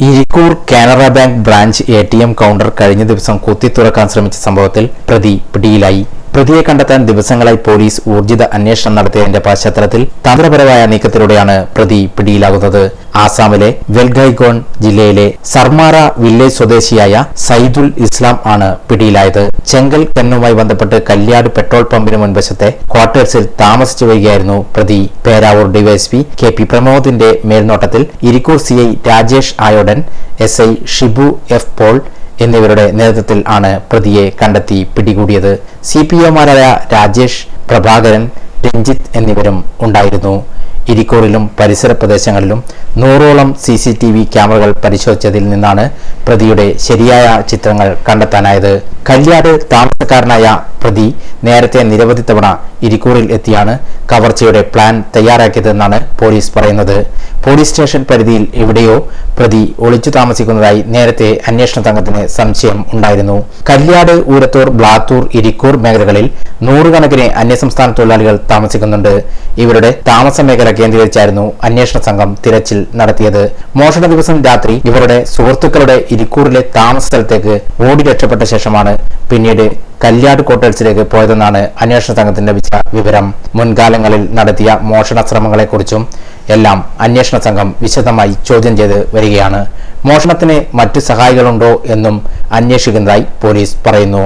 Irikkur Canara bank branch ATM counter കഴിഞ്ഞ ദിവസം കുത്തിത്തുറക്കാൻ ശ്രമിച്ച സംഭവത്തിൽ പ്രതി പിടിയിലായി. പ്രതിയെ കണ്ടെത്താൻ ദിവസങ്ങളായി പോലീസ് ഊർജിത അന്വേഷണം നടത്തിയതിന്റെ പശ്ചാത്തലത്തിൽ തന്ത്രപരമായ നീക്കത്തിലൂടെയാണ് പ്രതി പിടിയിലാകുന്നത്. ആസാമിലെ വെൽഗൈഗോൺ ജില്ലയിലെ സർമാറ വില്ലേജ് സ്വദേശിയായ സൈദുൽ ഇസ്ലാം ആണ് പിടിയിലായത്. ചെങ്കൽ ഖനനവുമായി ബന്ധപ്പെട്ട് കല്യാട് പെട്രോൾ പമ്പിന് മുൻവശത്തെ ക്വാർട്ടേഴ്സിൽ താമസിച്ചു വരികയായിരുന്നു പ്രതി. പേരാവൂർ ഡിവൈഎസ്പി KP പ്രമോദിന്റെ മേൽനോട്ടത്തിൽ Irikkur CI Rajesh Ayodan, SI Shibu F Paul എന്നിവരുടെ നേതൃത്വത്തിൽ ആണ് പ്രതിയെ കണ്ടെത്തി പിടികൂടിയത്. CPOമാരായ രാജേഷ്, പ്രഭാകരൻ, രഞ്ജിത്ത് എന്നിവരും ഉണ്ടായിരുന്നു. ഇരിക്കൂറിലും പരിസര പ്രദേശങ്ങളിലും 100ഓളം CCTV ക്യാമറകൾ പരിശോധിച്ചതിൽ നിന്നാണ് പ്രതിയുടെ ശരിയായ ചിത്രങ്ങൾ കണ്ടെത്താനായത്. കല്യാട് താമസക്കാരനായ പ്രതി നേരത്തെ നിരവധി തവണ ഇരിക്കൂറിൽ എത്തിയാണ് കവർച്ചയുടെ പ്ലാൻ തയ്യാറാക്കിയതെന്നാണ് പോലീസ് പറയുന്നത്. പോലീസ് സ്റ്റേഷൻ പരിധിയിൽ എവിടെയോ പ്രതി ഒളിച്ചു താമസിക്കുന്നതായി നേരത്തെ അന്വേഷണ സംഘത്തിന് സംശയം ഉണ്ടായിരുന്നു. കല്യാട്, ഊരത്തൂർ, ബ്ലാത്തൂർ, ഇരിക്കൂർ മേഖലകളിൽ നൂറുകണക്കിന് അന്യസംസ്ഥാന തൊഴിലാളികൾ താമസിക്കുന്നുണ്ട്. ഇവരുടെ താമസ മേഖല കേന്ദ്രീകരിച്ചായിരുന്നു അന്വേഷണ സംഘം തിരച്ചിൽ നടത്തിയത്. മോഷണ ദിവസം രാത്രി ഇവരുടെ സുഹൃത്തുക്കളുടെ ഇരിക്കൂറിലെ താമസ സ്ഥലത്തേക്ക് ഓടി രക്ഷപ്പെട്ട ശേഷമാണ് പിന്നീട് കല്യാട് ക്വാർട്ടേഴ്സിലേക്ക് പോയതെന്നാണ് അന്വേഷണ സംഘത്തിന് ലഭിച്ച വിവരം. മുൻകാലങ്ങളിൽ നടത്തിയ മോഷണ ശ്രമങ്ങളെക്കുറിച്ചും എല്ലാം അന്വേഷണ സംഘം വിശദമായി ചോദ്യം ചെയ്ത് വരികയാണ്. മോഷണത്തിന് മറ്റു സഹായികളുണ്ടോ എന്നും അന്വേഷിക്കുന്നതായി പോലീസ് പറയുന്നു.